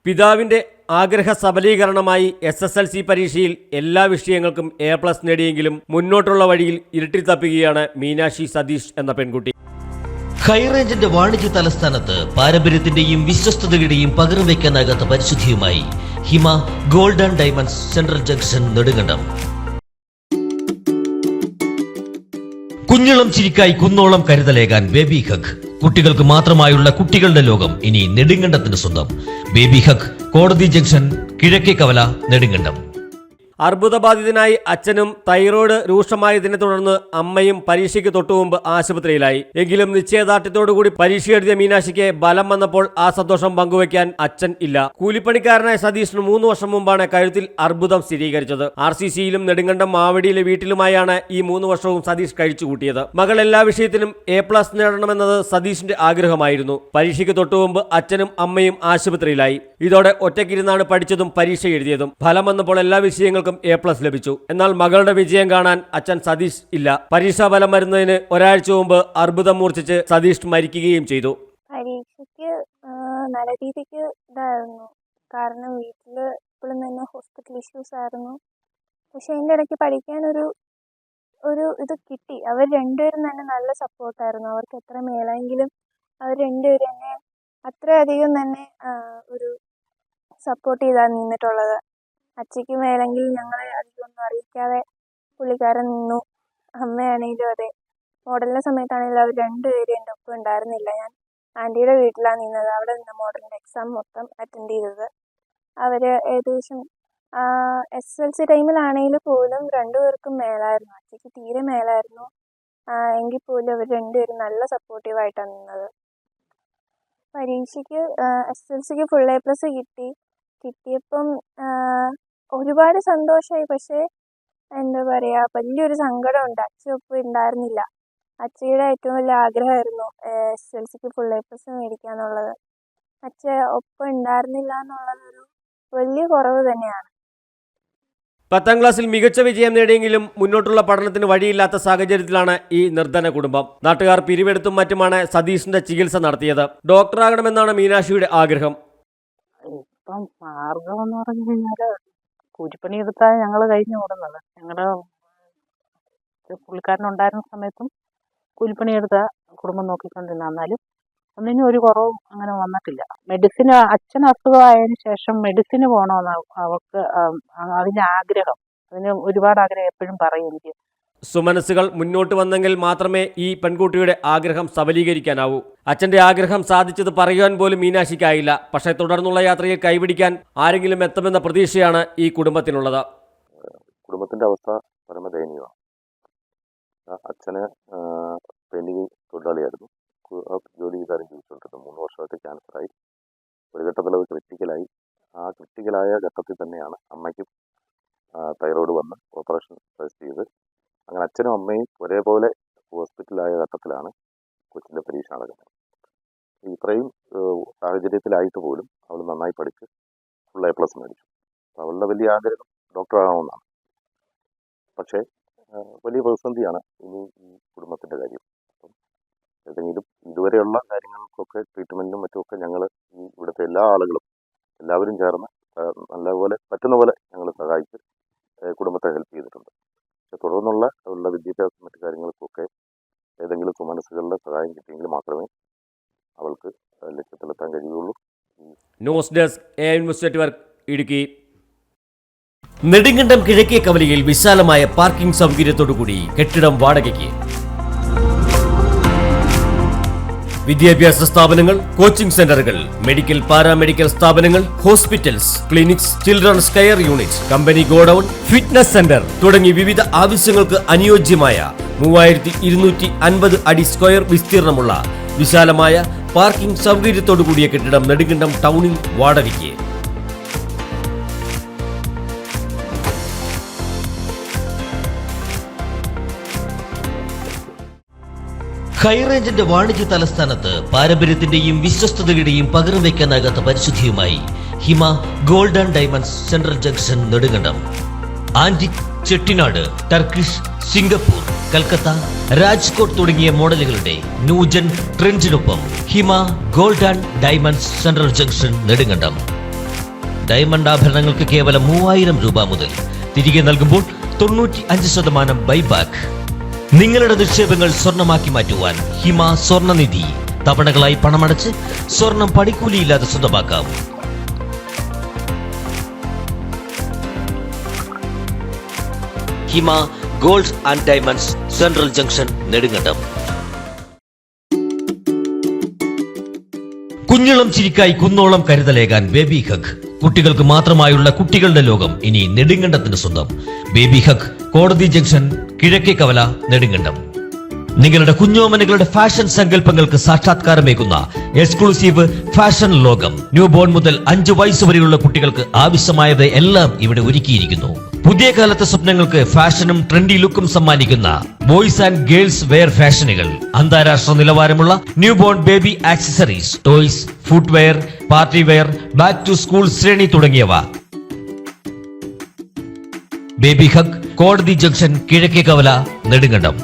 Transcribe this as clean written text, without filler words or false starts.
പിതാവിന്റെ ആഗ്രഹ സബലീകരണമായി SSLC പരീക്ഷയിൽ എല്ലാ വിഷയങ്ങൾക്കും A+ നേടിയെങ്കിലും മുന്നോട്ടുള്ള വഴിയിൽ ഇരുട്ടിൽ തപ്പിക്കുകയാണ് മീനാക്ഷി സതീഷ് എന്ന പെൺകുട്ടി. ഹൈറേഞ്ചിന്റെ വാണിജ്യ തലസ്ഥാനത്ത് പാരമ്പര്യത്തിന്റെയും വിശ്വസ്തതയുടെയും പകരം വയ്ക്കാനാകാത്ത പരിശുദ്ധിയുമായി Hima gold and diamonds central junction Nedumkandam. കുഞ്ഞിളം ചിരിക്കായി കുന്നോളം കരുതലേകാൻ ബേബി ഹഗ്. കുട്ടികൾക്ക് മാത്രമായുള്ള കുട്ടികളുടെ ലോകം ഇനി നെടുങ്കണ്ടത്തിന് സ്വന്തം. ബേബി ഹഗ്, കോടതി ജംഗ്ഷൻ, കിഴക്കേ കവല, നെടുങ്കണ്ടം. അർബുദബാധിതനായി അച്ഛനും തൈറോയ്ഡ് രൂക്ഷമായതിനെ തുടർന്ന് അമ്മയും പരീക്ഷയ്ക്ക് തൊട്ടുമുമ്പ് ആശുപത്രിയിലായി. എങ്കിലും നിശ്ചയദാർഢ്യത്തോടുകൂടി പരീക്ഷ എഴുതിയ മീനാക്ഷിക്ക് ബലം വന്നപ്പോൾ ആ സന്തോഷം പങ്കുവയ്ക്കാൻ അച്ഛൻ ഇല്ല. കൂലിപ്പണിക്കാരനായ സതീഷിന് 3 വർഷം മുമ്പാണ് കഴുത്തിൽ അർബുദം സ്ഥിരീകരിച്ചത്. RCCയിലും നെടുങ്കണ്ടം മാവടിയിലെ വീട്ടിലുമായാണ് ഈ 3 വർഷവും സതീഷ് കഴിച്ചുകൂട്ടിയത്. മകൾ എല്ലാ വിഷയത്തിലും A+ നേടണമെന്നത് സതീഷിന്റെ ആഗ്രഹമായിരുന്നു. പരീക്ഷയ്ക്ക് തൊട്ടുമുമ്പ് അച്ഛനും അമ്മയും ആശുപത്രിയിലായി. ഇതോടെ ഒറ്റയ്ക്കിരുന്നാണ് പഠിച്ചതും പരീക്ഷ എഴുതിയതും. ഫലം വന്നപ്പോൾ എല്ലാ വിഷയങ്ങൾക്കും A+ ലഭിച്ചു. എന്നാൽ മകളുടെ വിജയം കാണാൻ അച്ഛൻ സതീഷ് ഇല്ല. പരീക്ഷാ ഫലം വരുന്നതിന് ഒരാഴ്ച മുമ്പ് അർബുദം മൂർച്ഛിച്ച് സതീഷ് മരിക്കുകയും ചെയ്തു. പരീക്ഷയ്ക്ക് നല്ല രീതിക്ക് ഇതായിരുന്നു. കാരണം വീട്ടിൽ ഇപ്പോഴും തന്നെ ഹോസ്പിറ്റൽ ഇഷ്യൂസ് ആയിരുന്നു. പക്ഷെ അതിൻ്റെ ഇടയ്ക്ക് പഠിക്കാൻ ഒരു ഇത് കിട്ടി. അവർ രണ്ടുപേരും തന്നെ നല്ല സപ്പോർട്ടായിരുന്നു. അവർക്ക് എത്ര മേലെങ്കിലും അവർ രണ്ടുപേരും എന്നെ അത്രയധികം തന്നെ ഒരു സപ്പോർട്ട് ചെയ്താണ് നിന്നിട്ടുള്ളത്. അച്ഛയ്ക്ക് മേലെങ്കിൽ ഞങ്ങളെ അധികമൊന്നും അറിയിക്കാതെ പുള്ളിക്കാരൻ നിന്നു. അമ്മയാണെങ്കിലും അതെ. മോഡലിൻ്റെ സമയത്താണെങ്കിലും അവർ രണ്ടുപേരും എൻ്റെ ഒപ്പം ഉണ്ടായിരുന്നില്ല. ഞാൻ ആൻറ്റിയുടെ വീട്ടിലാണ് നിന്നത്. അവിടെ നിന്ന് മോഡലിൻ്റെ എക്സാം മൊത്തം അറ്റൻഡ് ചെയ്തത്. അവർ ഏകദേശം SSLC ടൈമിലാണെങ്കിൽ പോലും രണ്ടുപേർക്കും മേലായിരുന്നു. അച്ഛയ്ക്ക് തീരെ മേലായിരുന്നു. എങ്കിൽ പോലും അവർ രണ്ടുപേരും നല്ല സപ്പോർട്ടീവായിട്ടാണ് നിന്നത്. പരീക്ഷയ്ക്ക് SSLCക്ക് ഫുൾ A+ കിട്ടിയപ്പം ഒരുപാട് സന്തോഷമായി. പക്ഷേ എന്താ പറയുക, വലിയൊരു സങ്കടമുണ്ട്. അച്ഛനൊപ്പം ഉണ്ടായിരുന്നില്ല. അച്ഛയുടെ ഏറ്റവും വലിയ ആഗ്രഹമായിരുന്നു SSLCക്ക് ഫുൾ A+ മേടിക്കുക എന്നുള്ളത്. അച്ഛൻ ഒപ്പം ഉണ്ടായിരുന്നില്ല എന്നുള്ളതൊരു വലിയ കുറവ് തന്നെയാണ്. 10ാം ക്ലാസ്സിൽ മികച്ച വിജയം നേടിയെങ്കിലും മുന്നോട്ടുള്ള പഠനത്തിന് വഴിയില്ലാത്ത സാഹചര്യത്തിലാണ് ഈ നിർധന കുടുംബം. നാട്ടുകാർ പിരിവെടുത്തും മറ്റുമാണ് സതീഷിന്റെ ചികിത്സ നടത്തിയത്. ഡോക്ടറാകണമെന്നാണ് മീനാക്ഷിയുടെ ആഗ്രഹം. ഇപ്പം മാർഗം എന്ന് പറഞ്ഞു കഴിഞ്ഞാൽ കൂലിപ്പണി എടുത്താൽ ഞങ്ങൾ കഴിഞ്ഞു കൂടുന്നത്. ഞങ്ങളുടെ പുള്ളിക്കാരനുണ്ടായിരുന്ന സമയത്തും കൂലിപ്പണി എടുത്താൽ കുടുംബം നോക്കിക്കൊണ്ടിരുന്ന. എന്നാലും ഒന്നിനും ഒരു കുറവും അങ്ങനെ വന്നിട്ടില്ല. മെഡിസിന് അച്ഛൻ അസുഖമായതിനു ശേഷം മെഡിസിന് പോകണമെന്ന് അവർക്ക് അതിന് ആഗ്രഹം. അതിന് ഒരുപാട് ആഗ്രഹം എപ്പോഴും പറയും എനിക്ക്. സുമനസ്സുകൾ മുന്നോട്ട് വന്നെങ്കിൽ മാത്രമേ ഈ പെൺകുട്ടിയുടെ ആഗ്രഹം സബലീകരിക്കാനാവൂ. അച്ഛന്റെ ആഗ്രഹം സാധിച്ചത് പറയുവാൻ പോലും മീനാക്ഷിക്കായില്ല. പക്ഷേ തുടർന്നുള്ള യാത്രയിൽ കൈപിടിക്കാൻ ആരെങ്കിലും എത്തുമെന്ന പ്രതീക്ഷയാണ് ഈ കുടുംബത്തിനുള്ളത്. കുടുംബത്തിന്റെ അവസ്ഥ പരമദയനീയമാണ്. അച്ഛന് പെയിന്റിംഗ് തൊഴിലാളിയായിരുന്നു. ജോലി ചെയ്താലും ജീവിച്ചുകൊണ്ടിരുന്നു. 3 വർഷമായിട്ട് ക്യാൻസറായി. ഒരു ഘട്ടത്തിൽ അത് ക്രിട്ടിക്കലായി. ആ ക്രിട്ടിക്കലായ ഘട്ടത്തിൽ തന്നെയാണ് അമ്മയ്ക്കും തൈറോയ്ഡ് വന്ന് ഓപ്പറേഷൻ സജസ്റ്റ് ചെയ്ത്. അങ്ങനെ അച്ഛനും അമ്മയും ഒരേപോലെ ഹോസ്പിറ്റലായ ഘട്ടത്തിലാണ് കൊച്ചിൻ്റെ പരീക്ഷ നടക്കുന്നത്. ഇത്രയും സാഹചര്യത്തിലായിട്ട് പോലും അവൾ നന്നായി പഠിച്ച് ഫുൾ A+ മേടിച്ചു. അവളുടെ വലിയ ആഗ്രഹം ഡോക്ടറാകണമെന്നാണ്. പക്ഷേ വലിയ പ്രതിസന്ധിയാണ് ഇനി ഈ കുടുംബത്തിൻ്റെ കാര്യം. അപ്പം ഏതെങ്കിലും ഇതുവരെയുള്ള കാര്യങ്ങൾക്കൊക്കെ ട്രീറ്റ്മെൻറ്റിനും മറ്റുമൊക്കെ ഞങ്ങൾ ഈ ഇവിടുത്തെ എല്ലാ ആളുകളും എല്ലാവരും ചേർന്ന് നല്ലപോലെ പറ്റുന്ന പോലെ ഞങ്ങൾ സഹായിച്ച് കുടുംബത്തെ ഹെൽപ്പ് ചെയ്തിട്ടുണ്ട്. പക്ഷെ തുടർന്നുള്ള വിദ്യാഭ്യാസം മറ്റു കാര്യങ്ങൾക്കൊക്കെ ഏതെങ്കിലും സുമനസ്സുകളുടെ സഹായം കിട്ടിയെങ്കിൽ മാത്രമേ അവൾക്ക് ലക്ഷ്യത്തിലെത്താൻ കഴിയുള്ളൂ. News desk AI news network, Idukki. Nedumkandam കിഴക്കേ കവലയിൽ വിശാലമായ പാർക്കിംഗ് സൗകര്യത്തോടുകൂടി കെട്ടിടം വാടകയ്ക്ക്. വിദ്യാഭ്യാസ സ്ഥാപനങ്ങൾ, കോച്ചിംഗ് സെന്ററുകൾ, മെഡിക്കൽ പാരാമെഡിക്കൽ സ്ഥാപനങ്ങൾ, hospitals, clinics, children's care unit, company godown, fitness centre തുടങ്ങി വിവിധ ആവശ്യങ്ങൾക്ക് അനുയോജ്യമായ 3250 അടി സ്ക്വയർ വിസ്തീർണമുള്ള വിശാലമായ പാർക്കിംഗ് സൗകര്യത്തോടുകൂടിയ കെട്ടിടം നെടുങ്കണ്ടം ടൗണിൽ വാടകയ്ക്ക്. ഹൈറേഞ്ചിന്റെ വാണിജ്യ തലസ്ഥാനത്ത് പാരമ്പര്യത്തിന്റെയും വിശ്വസ്തതയുടെയും പകരം വയ്ക്കാനാകാത്ത പരിശുദ്ധിയുമായി Hima gold and diamonds central junction Nedumkandam. Antique, Chettinad, Turkish, Singapore, Calcutta, Rajkot തുടങ്ങിയ മോഡലുകളുടെ ന്യൂജൻ ട്രെൻഡിനൊപ്പം Hima gold and diamonds central junction Nedumkandam. Diamond ആഭരണങ്ങൾക്ക് കേവലം 3000 രൂപ മുതൽ. തിരികെ നൽകുമ്പോൾ 95% ബൈബാക്ക്. നിങ്ങളുടെ നിക്ഷേപങ്ങൾ സ്വർണമാക്കി മാറ്റുവാൻ ഹിമ സ്വർണനിധി. തവണകളായി പണമടച്ച് സ്വർണം പണിക്കൂലിയില്ലാതെ സ്വന്തമാക്കാം. Hima gold and diamonds, central junction, Nedumkandam. കുഞ്ഞിളം ചിരിക്കായി കുന്നോളം കരുതലേകാൻ ബേബി ഹഗ്. കുട്ടികൾക്ക് മാത്രമായുള്ള കുട്ടികളുടെ ലോകം ഇനി നെടുങ്കണ്ടത്തിന് സ്വന്തം. ബേബി ഹഗ്, കോടതി ജംഗ്ഷൻ, കിഴക്കേ കവല, നെടുങ്കണ്ടം. നിങ്ങളുടെ കുഞ്ഞോമനകളുടെ ഫാഷൻ സങ്കല്പങ്ങൾക്ക് സാക്ഷാത്കാരമേകുന്ന എക്സ്ക്ലൂസീവ് ഫാഷൻ ലോകം. ന്യൂ ബോൺ മുതൽ 5 വയസ്സ് വരെയുള്ള കുട്ടികൾക്ക് ആവശ്യമായത് എല്ലാം ഇവിടെ ഒരുക്കിയിരിക്കുന്നു. പുതിയ കാലത്തെ സ്വപ്നങ്ങൾക്ക് ഫാഷനും ട്രെൻഡി ലുക്കും സമ്മാനിക്കുന്ന ബോയ്സ് ആൻഡ് ഗേൾസ് വെയർ ഫാഷനുകൾ. അന്താരാഷ്ട്ര നിലവാരമുള്ള new born baby accessories, toys, footwear, party wear, back to school ശ്രേണി തുടങ്ങിയവ. ബേബി ഹഗ്, കോടതി ജംഗ്ഷൻ, കിഴക്കേ കവല, നെടുങ്കണ്ടം.